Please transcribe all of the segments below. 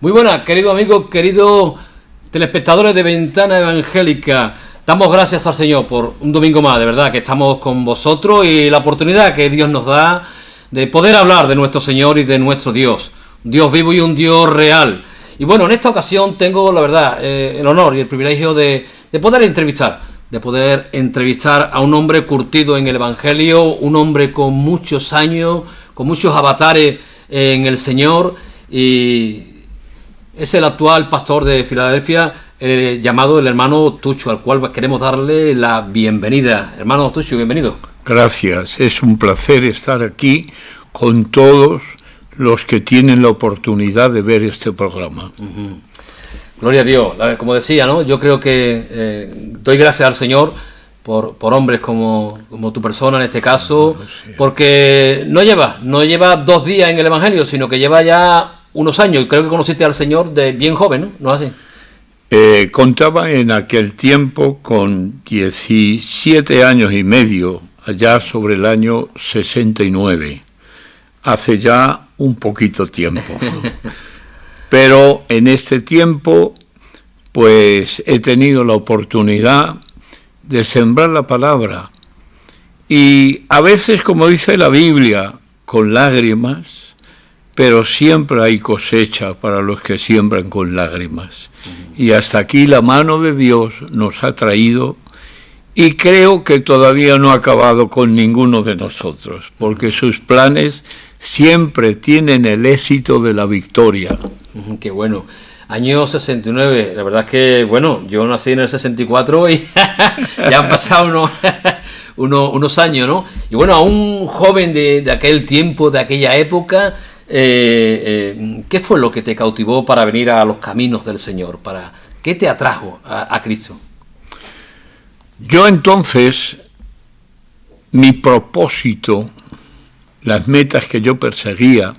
Muy buenas, queridos amigos, queridos telespectadores de Ventana Evangélica. Damos gracias al Señor por un domingo más, de verdad, que estamos con vosotros y la oportunidad que Dios nos da de poder hablar de nuestro Señor y de nuestro Dios. Un Dios vivo y un Dios real. Y bueno, en esta ocasión tengo, la verdad, el honor y el privilegio de poder entrevistar a un hombre curtido en el Evangelio, un hombre con muchos años, con muchos avatares en el Señor, y es el actual pastor de Filadelfia, llamado el hermano Tucho, al cual queremos darle la bienvenida. Hermano Tucho, bienvenido. Gracias, es un placer estar aquí con todos los que tienen la oportunidad de ver este programa. Uh-huh. Gloria a Dios. Como decía, ¿no? Yo creo que doy gracias al Señor por hombres como tu persona en este caso, porque no lleva 2 días en el Evangelio, sino que lleva ya unos años, y creo que conociste al Señor de bien joven, ¿no? ¿No es así? Contaba en aquel tiempo con 17 años y medio, allá sobre el año 69, hace ya un poquito tiempo. Pero en este tiempo, pues he tenido la oportunidad de sembrar la palabra. Y a veces, como dice la Biblia, con lágrimas, pero siempre hay cosecha para los que siembran con lágrimas. Y hasta aquí la mano de Dios nos ha traído, y creo que todavía no ha acabado con ninguno de nosotros, porque sus planes siempre tienen el éxito de la victoria. Qué bueno. Año 69, la verdad es que, bueno, yo nací en el 64 y ya han pasado unos años, ¿no? Y bueno, a un joven de aquel tiempo, de aquella época, ¿qué fue lo que te cautivó para venir a los caminos del Señor? ¿Qué te atrajo a Cristo? Yo entonces, mi propósito, las metas que yo perseguía,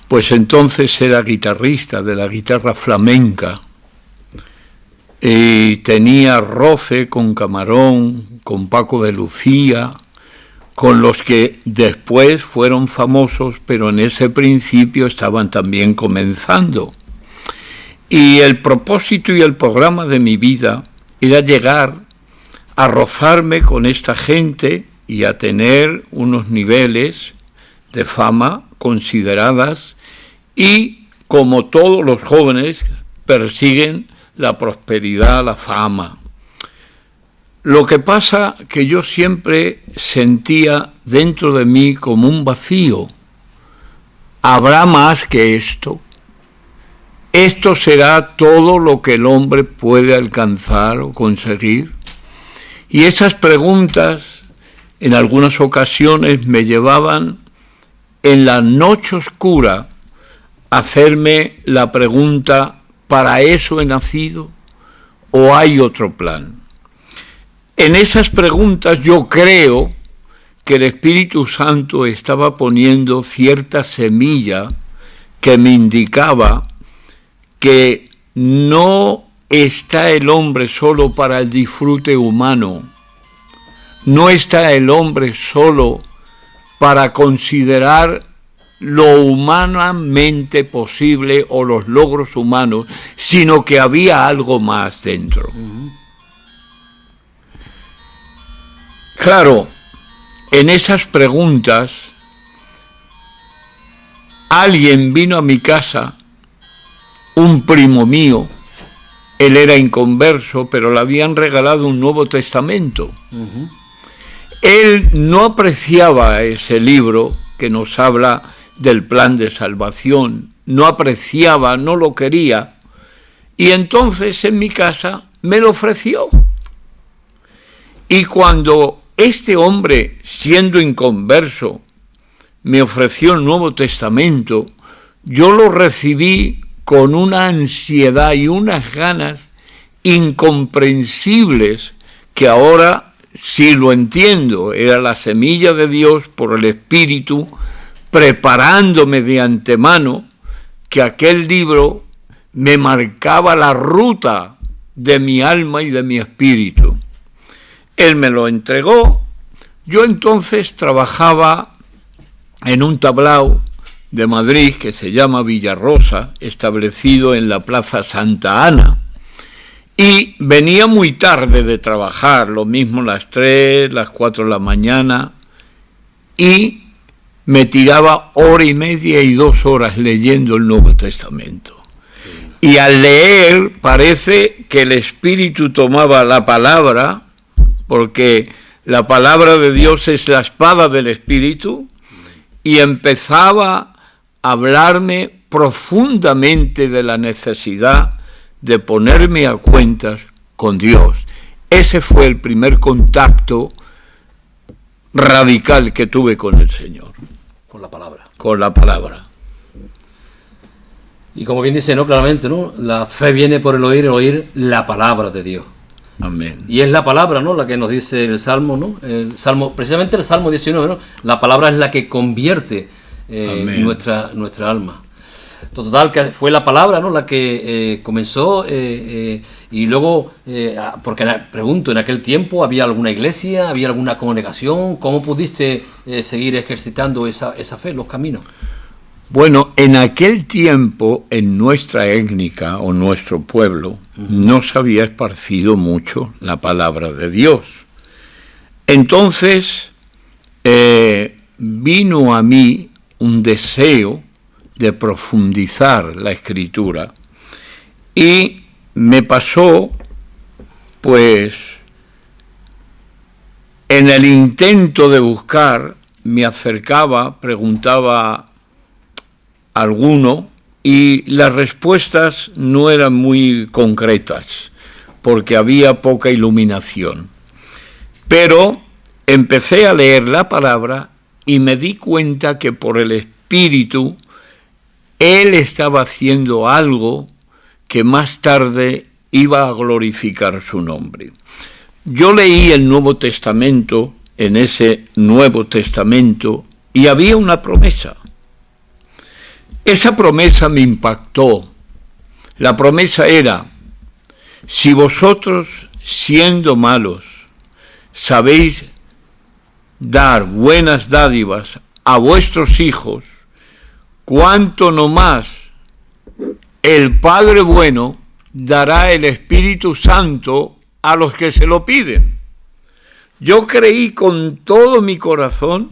pues entonces era guitarrista de la guitarra flamenca, y tenía roce con Camarón, con Paco de Lucía, con los que después fueron famosos, pero en ese principio estaban también comenzando. Y el propósito y el programa de mi vida era llegar a rozarme con esta gente y a tener unos niveles de fama consideradas, y como todos los jóvenes persiguen la prosperidad, la fama. Lo que pasa que yo siempre sentía dentro de mí como un vacío. ¿Habrá más que esto? ¿Esto será todo lo que el hombre puede alcanzar o conseguir? Y esas preguntas en algunas ocasiones me llevaban en la noche oscura a hacerme la pregunta: ¿para eso he nacido o hay otro plan? En esas preguntas yo creo que el Espíritu Santo estaba poniendo cierta semilla que me indicaba que no está el hombre solo para el disfrute humano, no está el hombre solo para considerar lo humanamente posible o los logros humanos, sino que había algo más dentro. Claro, en esas preguntas, alguien vino a mi casa, un primo mío, él era inconverso, pero le habían regalado un Nuevo Testamento. Él no apreciaba ese libro que nos habla del plan de salvación, no apreciaba, no lo quería, y entonces en mi casa me lo ofreció. Y cuando este hombre, siendo inconverso, me ofreció el Nuevo Testamento, yo lo recibí con una ansiedad y unas ganas incomprensibles que ahora sí lo entiendo. Era la semilla de Dios por el Espíritu, preparándome de antemano, que aquel libro me marcaba la ruta de mi alma y de mi espíritu. Él me lo entregó. Yo entonces trabajaba en un tablao de Madrid, que se llama Villarrosa, establecido en la Plaza Santa Ana. Y venía muy tarde de trabajar, lo mismo las 3, las 4 de la mañana, y me tiraba 1h30 y 2 horas leyendo el Nuevo Testamento. Y al leer parece que el Espíritu tomaba la palabra, porque la palabra de Dios es la espada del Espíritu, y empezaba a hablarme profundamente de la necesidad de ponerme a cuentas con Dios. Ese fue el primer contacto radical que tuve con el Señor. Con la palabra. Con la palabra. Y como bien dice, ¿no? Claramente, ¿no? La fe viene por el oír la palabra de Dios. Amén. Y es la palabra, ¿no? La que nos dice el Salmo, ¿no? El Salmo, precisamente el Salmo 19, ¿no? La palabra es la que convierte nuestra alma. Total, que fue la palabra, ¿no? La que comenzó y luego, porque pregunto, ¿en aquel tiempo había alguna iglesia, había alguna congregación? ¿Cómo pudiste seguir ejercitando esa fe, los caminos? Bueno, en aquel tiempo, en nuestra étnica o nuestro pueblo, no se había esparcido mucho la palabra de Dios. Entonces, vino a mí un deseo de profundizar la Escritura, y me pasó, pues, en el intento de buscar, me acercaba, preguntaba a alguno, y las respuestas no eran muy concretas, porque había poca iluminación. Pero empecé a leer la palabra y me di cuenta que por el Espíritu Él estaba haciendo algo que más tarde iba a glorificar su nombre. Yo leí el Nuevo Testamento, en ese Nuevo Testamento, y había una promesa. Esa promesa me impactó. La promesa era: si vosotros, siendo malos, sabéis dar buenas dádivas a vuestros hijos, cuánto no más el Padre bueno dará el Espíritu Santo a los que se lo piden. Yo creí con todo mi corazón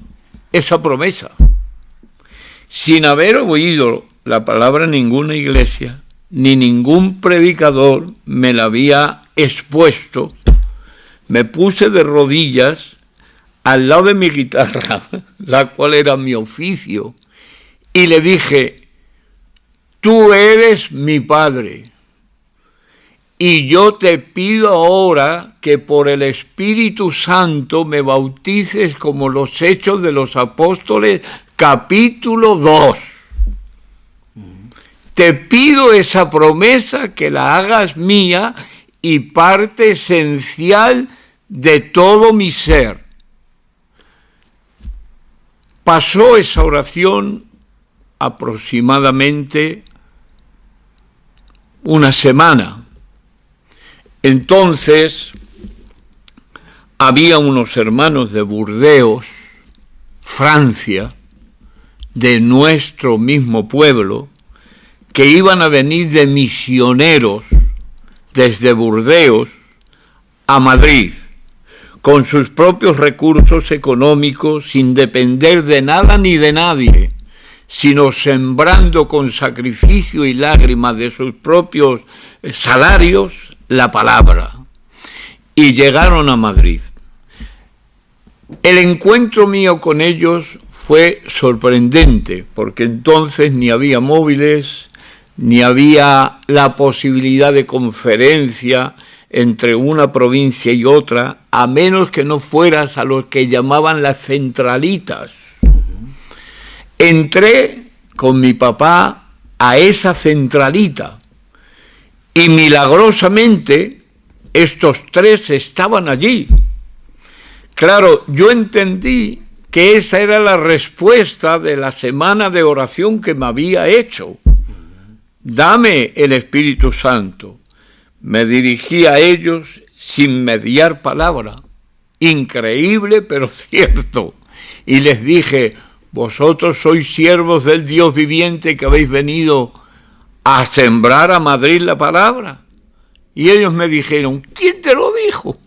esa promesa, sin haber oído la palabra en ninguna iglesia, ni ningún predicador me la había expuesto. Me puse de rodillas al lado de mi guitarra, la cual era mi oficio, y le dije: tú eres mi Padre, y yo te pido ahora que por el Espíritu Santo me bautices como los Hechos de los Apóstoles, capítulo 2. Te pido esa promesa, que la hagas mía y parte esencial de todo mi ser. Pasó esa oración aproximadamente una semana. Entonces había unos hermanos de Burdeos, Francia, de nuestro mismo pueblo, que iban a venir de misioneros desde Burdeos a Madrid, con sus propios recursos económicos, sin depender de nada ni de nadie, sino sembrando con sacrificio y lágrimas de sus propios salarios la palabra. Y llegaron a Madrid. El encuentro mío con ellos fue sorprendente, porque entonces ni había móviles, ni había la posibilidad de conferencia entre una provincia y otra, a menos que no fueras a los que llamaban las centralitas. Entré con mi papá a esa centralita y milagrosamente estos tres estaban allí. Claro, yo entendí que esa era la respuesta de la semana de oración que me había hecho. Dame el Espíritu Santo. Me dirigí a ellos sin mediar palabra. Increíble, pero cierto. Y les dije: vosotros sois siervos del Dios viviente que habéis venido a sembrar a Madrid la palabra. Y ellos me dijeron, ¿quién te lo dijo?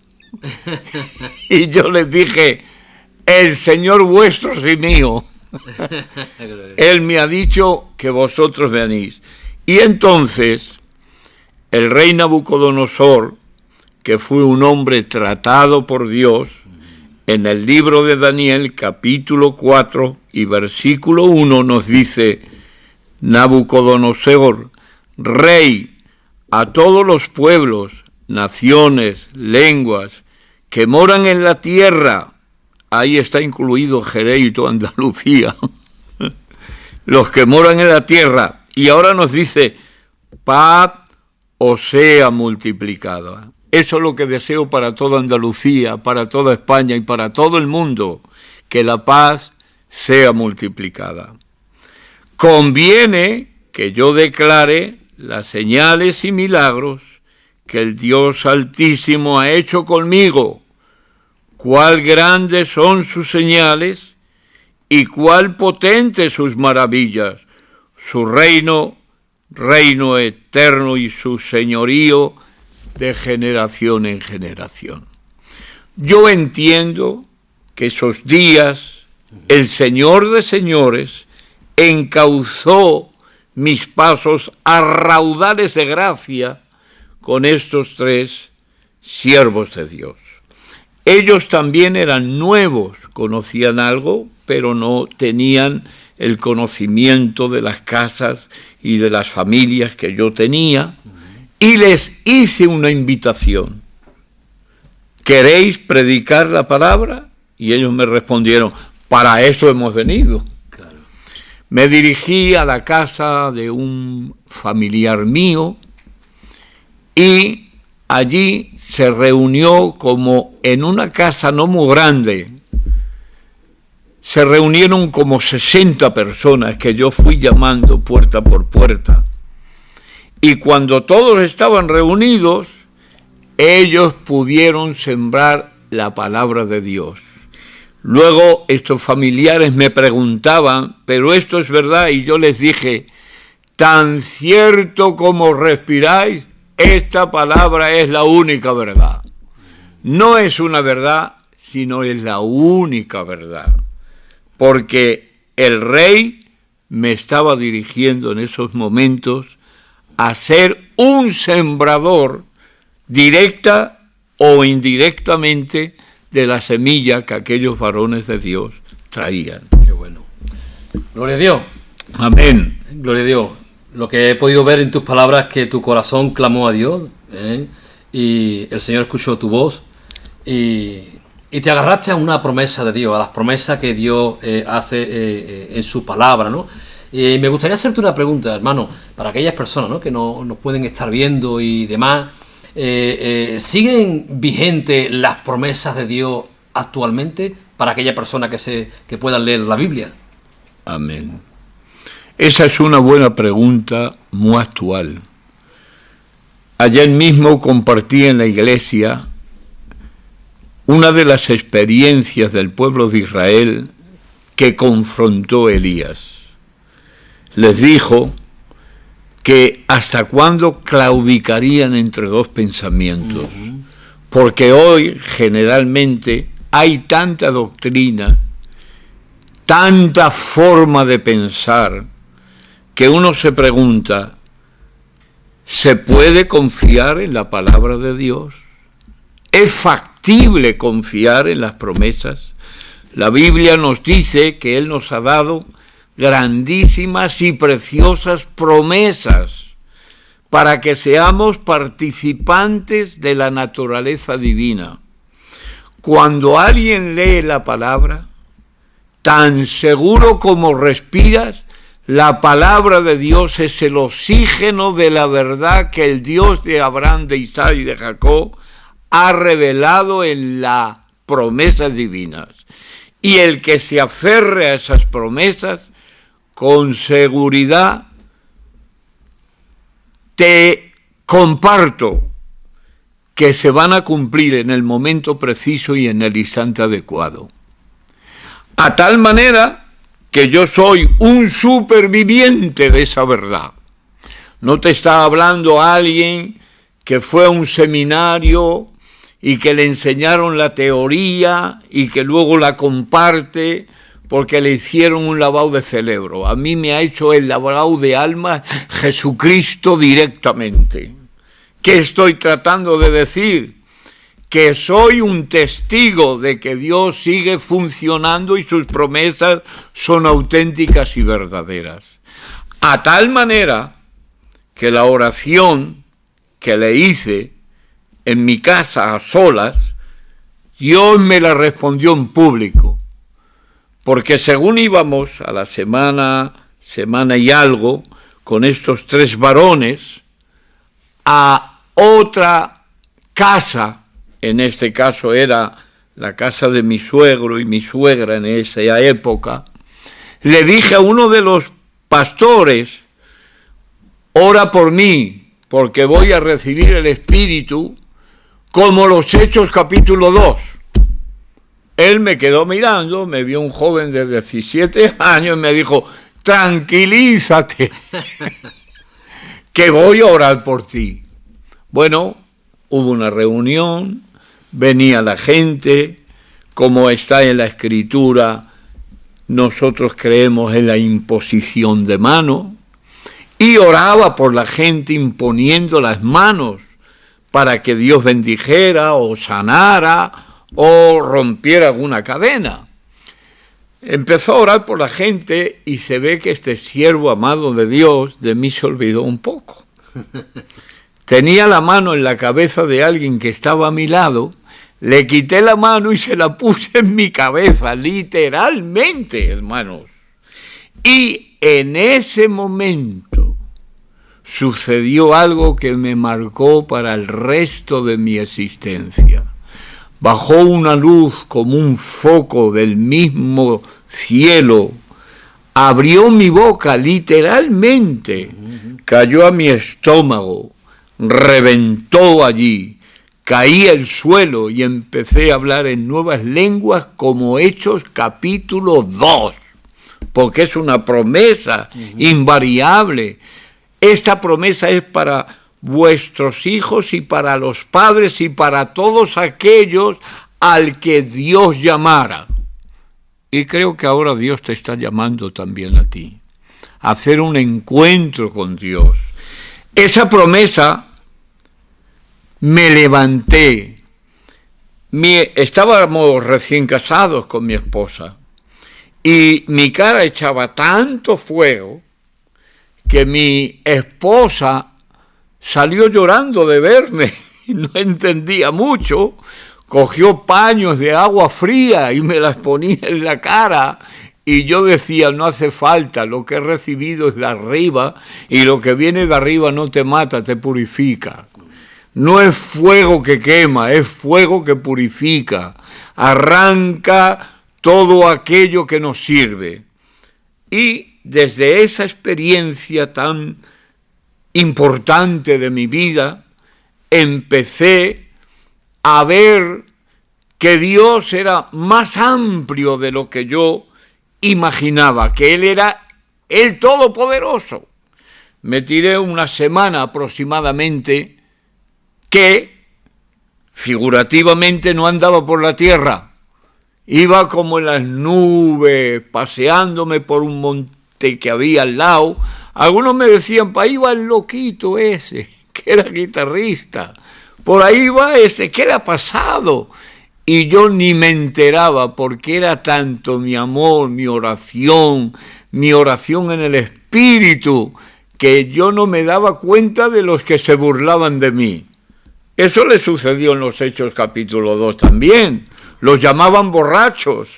Y yo les dije, el Señor vuestro y mío. Él me ha dicho que vosotros venís. Y entonces el rey Nabucodonosor, que fue un hombre tratado por Dios, en el libro de Daniel, capítulo 4 y versículo 1 nos dice, Nabucodonosor, rey, a todos los pueblos, naciones, lenguas, que moran en la tierra, ahí está incluido Jerez y toda Andalucía, los que moran en la tierra, y ahora nos dice, paz os sea multiplicada. Eso es lo que deseo para toda Andalucía, para toda España y para todo el mundo, que la paz sea multiplicada. Conviene que yo declare las señales y milagros que el Dios Altísimo ha hecho conmigo, cuál grandes son sus señales y cuál potentes sus maravillas, su reino, reino eterno y su señorío de generación en generación. Yo entiendo que esos días el Señor de señores encauzó mis pasos a raudales de gracia con estos tres siervos de Dios. Ellos también eran nuevos, conocían algo, pero no tenían el conocimiento de las casas y de las familias que yo tenía, y les hice una invitación. ¿Queréis predicar la palabra? Y ellos me respondieron, para eso hemos venido. Claro. Me dirigí a la casa de un familiar mío y allí se reunió como en una casa no muy grande. Se reunieron como 60 personas que yo fui llamando puerta por puerta. Y cuando todos estaban reunidos, ellos pudieron sembrar la palabra de Dios. Luego estos familiares me preguntaban, ¿pero esto es verdad? Y yo les dije, tan cierto como respiráis, esta palabra es la única verdad. No es una verdad, sino es la única verdad. Porque el rey me estaba dirigiendo en esos momentos a ser un sembrador directa o indirectamente de la semilla que aquellos varones de Dios traían. Qué bueno. Gloria a Dios. Amén. Gloria a Dios. Lo que he podido ver en tus palabras es que tu corazón clamó a Dios, y el Señor escuchó tu voz y te agarraste a una promesa de Dios, a las promesas que Dios hace en su palabra, ¿no? Y me gustaría hacerte una pregunta, hermano, para aquellas personas, ¿no?, que no pueden estar viendo y demás. ¿Siguen vigentes las promesas de Dios actualmente para aquella persona que puedan leer la Biblia? Amén. Esa es una buena pregunta, muy actual. Ayer mismo compartí en la iglesia una de las experiencias del pueblo de Israel que confrontó Elías. Les dijo que hasta cuándo claudicarían entre dos pensamientos, porque hoy generalmente hay tanta doctrina, tanta forma de pensar, que uno se pregunta, ¿se puede confiar en la palabra de Dios? ¿Es factible confiar en las promesas? La Biblia nos dice que Él nos ha dado grandísimas y preciosas promesas para que seamos participantes de la naturaleza divina. Cuando alguien lee la palabra, tan seguro como respiras, la palabra de Dios es el oxígeno de la verdad que el Dios de Abraham, de Isaac y de Jacob ha revelado en las promesas divinas. Y el que se aferre a esas promesas, con seguridad te comparto que se van a cumplir en el momento preciso y en el instante adecuado. A tal manera que yo soy un superviviente de esa verdad. No te está hablando alguien que fue a un seminario y que le enseñaron la teoría y que luego la comparte porque le hicieron un lavado de cerebro. A mí me ha hecho el lavado de alma Jesucristo directamente. ¿Qué estoy tratando de decir? Que soy un testigo de que Dios sigue funcionando y sus promesas son auténticas y verdaderas. A tal manera que la oración que le hice en mi casa a solas, Dios me la respondió en público. Porque según íbamos a la semana y algo, con estos 3 varones, a otra casa, en este caso era la casa de mi suegro y mi suegra en esa época, le dije a uno de los pastores, ora por mí, porque voy a recibir el Espíritu, como los Hechos capítulo 2. Él me quedó mirando, me vio un joven de 17 años y me dijo, tranquilízate, que voy a orar por ti. Bueno, hubo una reunión, venía la gente, como está en la Escritura, nosotros creemos en la imposición de mano, y oraba por la gente imponiendo las manos para que Dios bendijera o sanara o rompiera alguna cadena. Empezó a orar por la gente y se ve que este siervo amado de Dios de mí se olvidó un poco. Tenía la mano en la cabeza de alguien que estaba a mi lado, le quité la mano y se la puse en mi cabeza, literalmente, hermanos. Y en ese momento sucedió algo que me marcó para el resto de mi existencia. Bajó una luz como un foco del mismo cielo, abrió mi boca literalmente, cayó a mi estómago, reventó allí, caí al suelo y empecé a hablar en nuevas lenguas como Hechos capítulo 2, porque es una promesa invariable. Esta promesa es para vuestros hijos y para los padres y para todos aquellos al que Dios llamara. Y creo que ahora Dios te está llamando también a ti, a hacer un encuentro con Dios. Esa promesa, me levanté. Estábamos recién casados con mi esposa y mi cara echaba tanto fuego que mi esposa salió llorando de verme y no entendía mucho. Cogió paños de agua fría y me las ponía en la cara y yo decía, no hace falta, lo que he recibido es de arriba y lo que viene de arriba no te mata, te purifica. No es fuego que quema, es fuego que purifica, arranca todo aquello que nos sirve. Y desde esa experiencia tan importante de mi vida, empecé a ver que Dios era más amplio de lo que yo imaginaba, que Él era el Todopoderoso. Me tiré una semana aproximadamente que figurativamente no andaba por la tierra, iba como en las nubes, paseándome por un monte que había al lado. Algunos me decían, pa' ahí va el loquito ese, que era guitarrista, por ahí va ese, ¿qué le ha pasado? Y yo ni me enteraba porque era tanto mi amor, mi oración en el Espíritu, que yo no me daba cuenta de los que se burlaban de mí. Eso le sucedió en los Hechos capítulo 2 también. Los llamaban borrachos,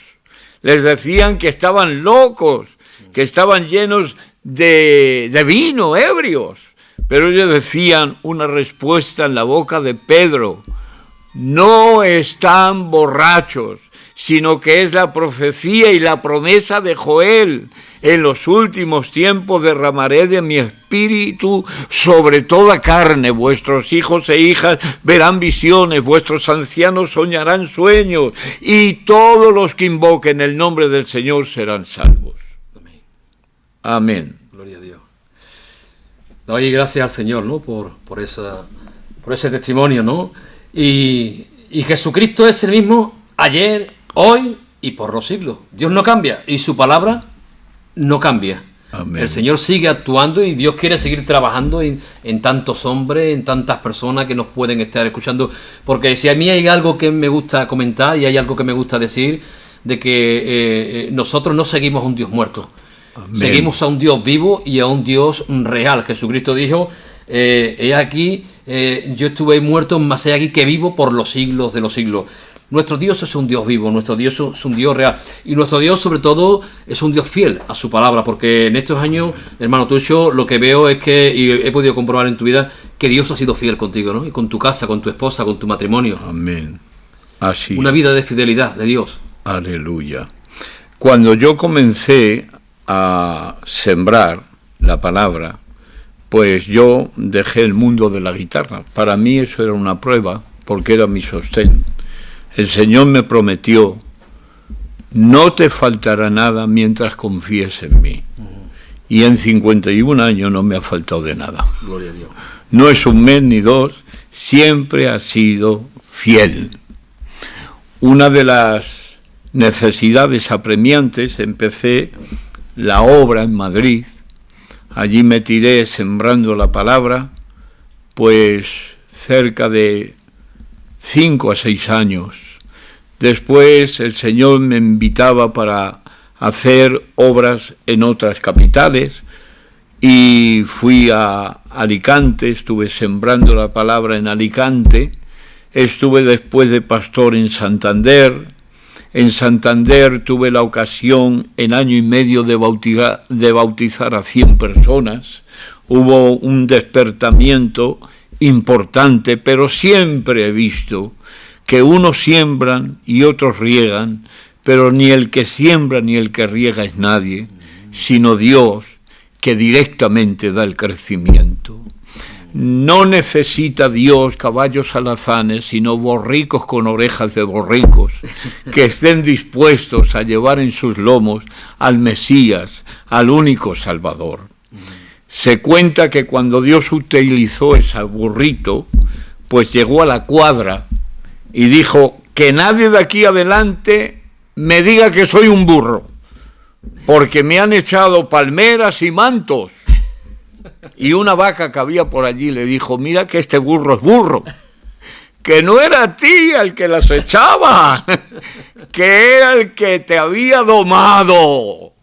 les decían que estaban locos, que estaban llenos de vino, ebrios. Pero ellos decían una respuesta en la boca de Pedro: no están borrachos, sino que es la profecía y la promesa de Joel. En los últimos tiempos derramaré de mi espíritu sobre toda carne. Vuestros hijos e hijas verán visiones, vuestros ancianos soñarán sueños, y todos los que invoquen el nombre del Señor serán salvos. Amén. Gloria a Dios. Doy gracias al Señor, ¿no? Por ese testimonio, ¿no? Y Jesucristo es el mismo ayer, hoy y por los siglos. Dios no cambia y su palabra no cambia. Amén. El Señor sigue actuando y Dios quiere seguir trabajando en tantos hombres, en tantas personas que nos pueden estar escuchando. Porque si a mí hay algo que me gusta comentar y hay algo que me gusta decir, de que nosotros no seguimos a un Dios muerto. Amén. Seguimos a un Dios vivo y a un Dios real. Jesucristo dijo, he aquí, yo estuve muerto, mas he aquí que vivo por los siglos de los siglos. Nuestro Dios es un Dios vivo, nuestro Dios es un Dios real. Y nuestro Dios, sobre todo, es un Dios fiel a su palabra. Porque en estos años, hermano Tucho, lo que veo es que, y he podido comprobar en tu vida, que Dios ha sido fiel contigo, ¿no? Y con tu casa, con tu esposa, con tu matrimonio. Amén. Así. Una vida de fidelidad de Dios. Aleluya. Cuando yo comencé a sembrar la palabra, pues yo dejé el mundo de la guitarra. Para mí eso era una prueba, porque era mi sostén. El Señor me prometió, no te faltará nada mientras confíes en mí. Y en 51 años no me ha faltado de nada. Gloria a Dios. No es un mes ni dos, siempre ha sido fiel. Una de las necesidades apremiantes, empecé la obra en Madrid. Allí me tiré sembrando la palabra, pues cerca de 5 a 6 años. Después el Señor me invitaba para hacer obras en otras capitales y fui a Alicante, estuve sembrando la palabra en Alicante, estuve después de pastor en Santander. En Santander tuve la ocasión en año y medio de bautizar a 100 personas. Hubo un despertamiento importante, pero siempre he visto que unos siembran y otros riegan, pero ni el que siembra ni el que riega es nadie, sino Dios, que directamente da el crecimiento. No necesita Dios caballos alazanes, sino borricos con orejas de borricos, que estén dispuestos a llevar en sus lomos al Mesías, al único Salvador. Se cuenta que cuando Dios utilizó ese burrito, pues llegó a la cuadra y dijo, que nadie de aquí adelante me diga que soy un burro, porque me han echado palmeras y mantos. Y una vaca que había por allí le dijo, mira que este burro es burro, que no era a ti el que las echaba, que era el que te había domado.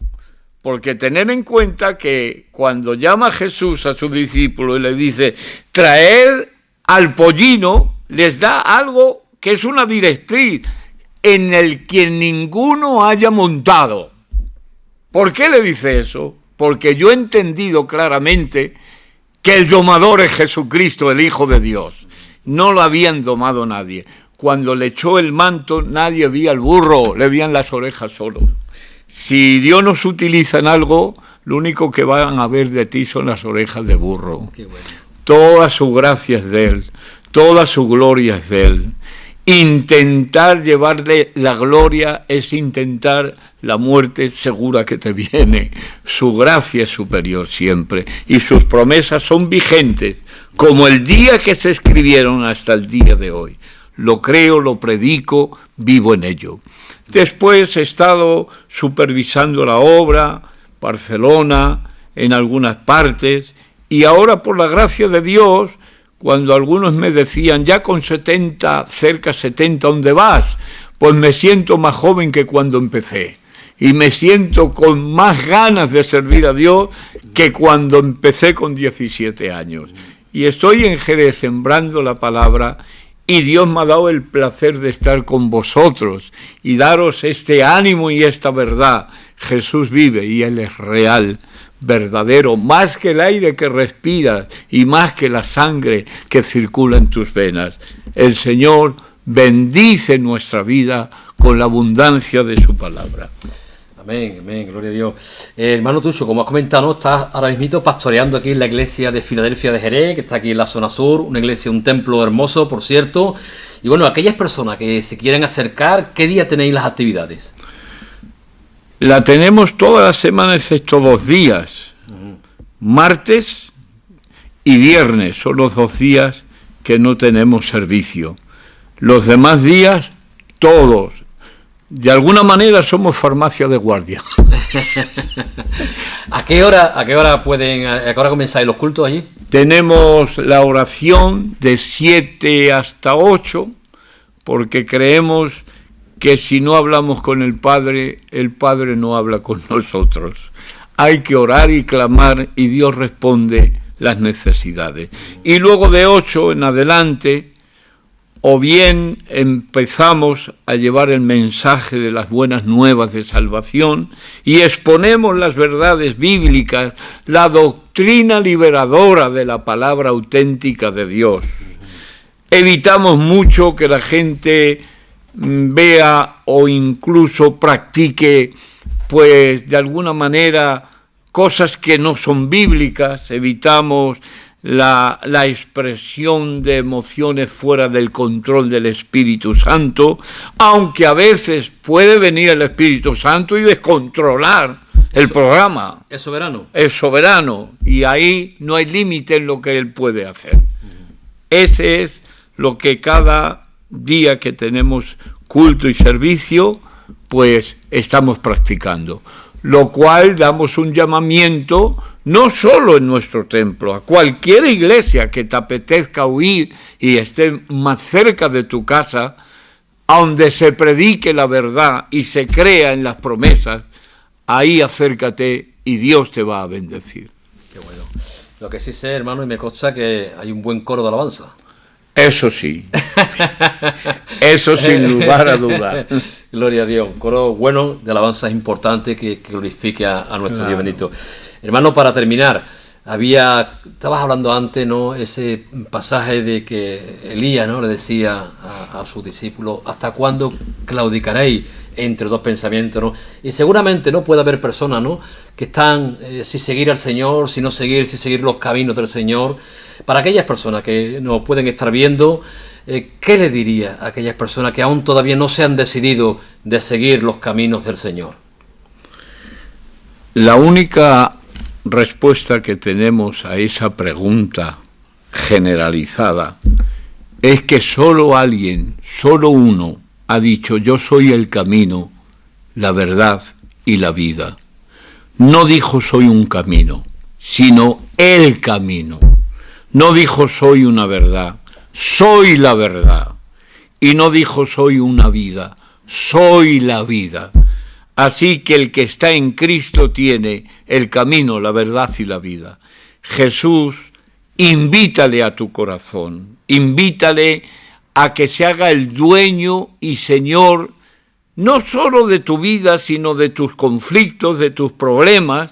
Porque tener en cuenta que cuando llama Jesús a su discípulo y le dice, traer al pollino, les da algo que es una directriz en el que ninguno haya montado. ¿Por qué le dice eso? Porque yo he entendido claramente que el domador es Jesucristo, el Hijo de Dios. No lo habían domado nadie. Cuando le echó el manto, nadie veía al burro, le veían las orejas solo. Si Dios nos utiliza en algo, lo único que van a ver de ti son las orejas de burro. Qué bueno. Toda su gracia es de Él, toda su gloria es de Él. Intentar llevarle la gloria es intentar la muerte segura que te viene. Su gracia es superior siempre y sus promesas son vigentes, como el día que se escribieron hasta el día de hoy. Lo creo, lo predico, vivo en ello. Después he estado supervisando la obra, Barcelona, en algunas partes, y ahora por la gracia de Dios, cuando algunos me decían, ya con 70, cerca 70, ¿dónde vas? Pues me siento más joven que cuando empecé. Y me siento con más ganas de servir a Dios que cuando empecé con 17 años. Y estoy en Jerez sembrando la palabra y Dios me ha dado el placer de estar con vosotros y daros este ánimo y esta verdad. Jesús vive y Él es real, verdadero, más que el aire que respiras y más que la sangre que circula en tus venas. El Señor bendice nuestra vida con la abundancia de su palabra. Amén, amén, gloria a Dios. Hermano Tucho, como has comentado, ¿no? Estás ahora mismo pastoreando aquí en la iglesia de Filadelfia de Jerez, que está aquí en la zona sur, una iglesia, un templo hermoso, por cierto. Y bueno, aquellas personas que se quieren acercar, ¿qué día tenéis las actividades? La tenemos todas las semanas excepto 2 días. Martes y viernes son los 2 días que no tenemos servicio. Los demás días, todos. De alguna manera somos farmacia de guardia. ¿A qué hora comenzáis los cultos allí? Tenemos la oración de 7 hasta 8, porque creemos que si no hablamos con el Padre no habla con nosotros. Hay que orar y clamar y Dios responde las necesidades. Y luego de 8 en adelante, o bien empezamos a llevar el mensaje de las buenas nuevas de salvación y exponemos las verdades bíblicas, la doctrina liberadora de la palabra auténtica de Dios. Evitamos mucho que la gente vea o incluso practique, pues de alguna manera, cosas que no son bíblicas. Evitamos la expresión de emociones fuera del control del Espíritu Santo, aunque a veces puede venir el Espíritu Santo y descontrolar el programa. Es soberano. Es soberano, y ahí no hay límite en lo que Él puede hacer. Ese es lo que cada día que tenemos culto y servicio, pues estamos practicando. Lo cual damos un llamamiento no solo en nuestro templo, a cualquier iglesia que te apetezca huir y esté más cerca de tu casa, a donde se predique la verdad y se crea en las promesas, ahí acércate y Dios te va a bendecir. Qué bueno. Lo que sí sé, hermano, y me consta que hay un buen coro de alabanza. Eso sí, eso sin lugar a dudas. Gloria a Dios, un coro bueno de alabanza es importante que glorifique a nuestro Dios bendito. Hermano, para terminar, estabas hablando antes, ¿no? Ese pasaje de que Elías, ¿no?, le decía a sus discípulos: ¿hasta cuándo claudicaréis entre 2 pensamientos, ¿no? Y seguramente no puede haber personas, ¿no?, que están si seguir al Señor, si no seguir, si seguir los caminos del Señor. Para aquellas personas que nos pueden estar viendo, ¿qué le diría a aquellas personas que aún todavía no se han decidido de seguir los caminos del Señor? La única respuesta que tenemos a esa pregunta generalizada es que solo alguien, solo uno, ha dicho: yo soy el camino, la verdad y la vida. No dijo soy un camino, sino el camino. No dijo soy una verdad, soy la verdad. Y no dijo soy una vida, soy la vida. Así que el que está en Cristo tiene el camino, la verdad y la vida. Jesús, invítale a tu corazón, invítale a que se haga el dueño y Señor, no solo de tu vida, sino de tus conflictos, de tus problemas,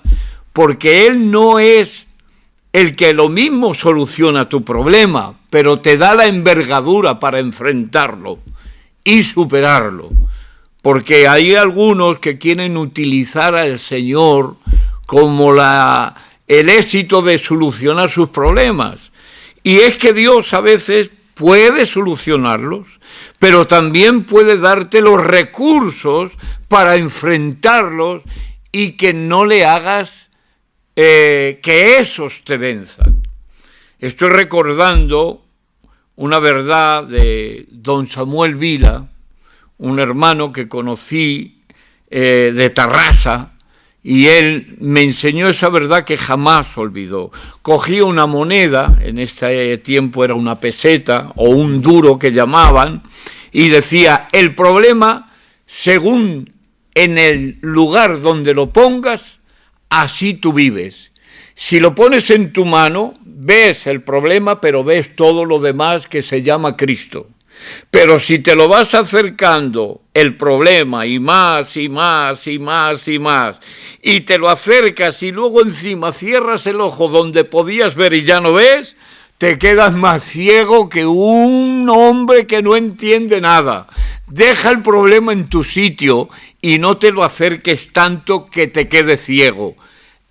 porque Él no es el que lo mismo soluciona tu problema, pero te da la envergadura para enfrentarlo y superarlo. Porque hay algunos que quieren utilizar al Señor como el éxito de solucionar sus problemas. Y es que Dios a veces puede solucionarlos, pero también puede darte los recursos para enfrentarlos y que no le hagas que esos te venzan. Estoy recordando una verdad de don Samuel Vila, un hermano que conocí de Tarrasa, y él me enseñó esa verdad que jamás olvidó. Cogía una moneda, en este tiempo era una peseta o un duro que llamaban, y decía: el problema, según en el lugar donde lo pongas, así tú vives. Si lo pones en tu mano, ves el problema, pero ves todo lo demás que se llama Cristo. Pero si te lo vas acercando el problema y más y más y más y más, y te lo acercas y luego encima cierras el ojo donde podías ver y ya no ves, te quedas más ciego que un hombre que no entiende nada. Deja el problema en tu sitio y no te lo acerques tanto que te quedes ciego.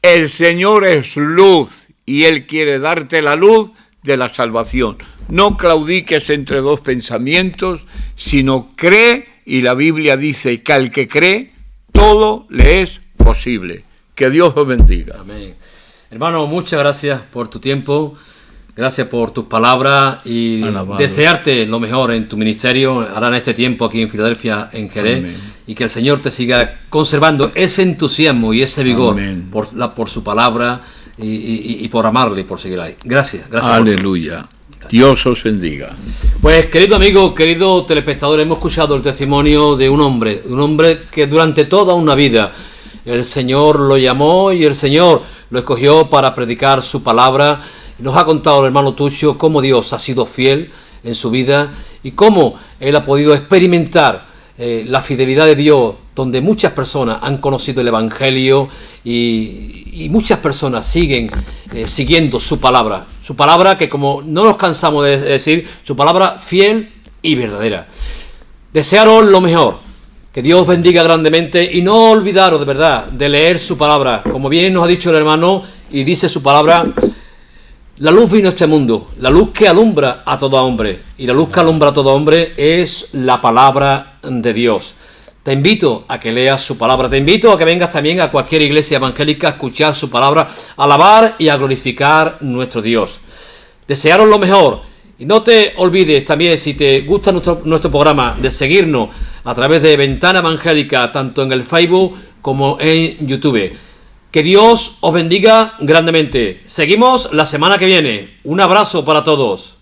El Señor es luz y Él quiere darte la luz de la salvación. No claudiques entre 2 pensamientos, sino cree, y la Biblia dice que al que cree, todo todo le es posible. Que Dios os bendiga. Amén. Hermano, muchas gracias por tu tiempo, gracias por tus palabras y Alabado. Desearte lo mejor en tu ministerio, ahora en este tiempo aquí en Filadelfia, en Jerez. Amén. Y que el Señor te siga conservando ese entusiasmo y ese vigor Amén. por su palabra y por amarle y por seguir ahí. Gracias. Aleluya. Dios os bendiga. Pues querido amigo, querido telespectador, hemos escuchado el testimonio de un hombre que durante toda una vida el Señor lo llamó y el Señor lo escogió para predicar su palabra. Nos ha contado el hermano Tuccio cómo Dios ha sido fiel en su vida y cómo él ha podido experimentar la fidelidad de Dios, donde muchas personas han conocido el Evangelio y muchas personas siguen siguiendo su palabra que, como no nos cansamos de decir, su palabra fiel y verdadera. Desearos lo mejor, que Dios bendiga grandemente y no olvidaros de verdad de leer su palabra, como bien nos ha dicho el hermano y dice su palabra. La luz vino a este mundo, la luz que alumbra a todo hombre, y la luz que alumbra a todo hombre es la palabra de Dios. Te invito a que leas su palabra, te invito a que vengas también a cualquier iglesia evangélica a escuchar su palabra, a alabar y a glorificar nuestro Dios. Desearos lo mejor, y no te olvides también, si te gusta nuestro programa, de seguirnos a través de Ventana Evangélica, tanto en el Facebook como en YouTube. Que Dios os bendiga grandemente. Seguimos la semana que viene. Un abrazo para todos.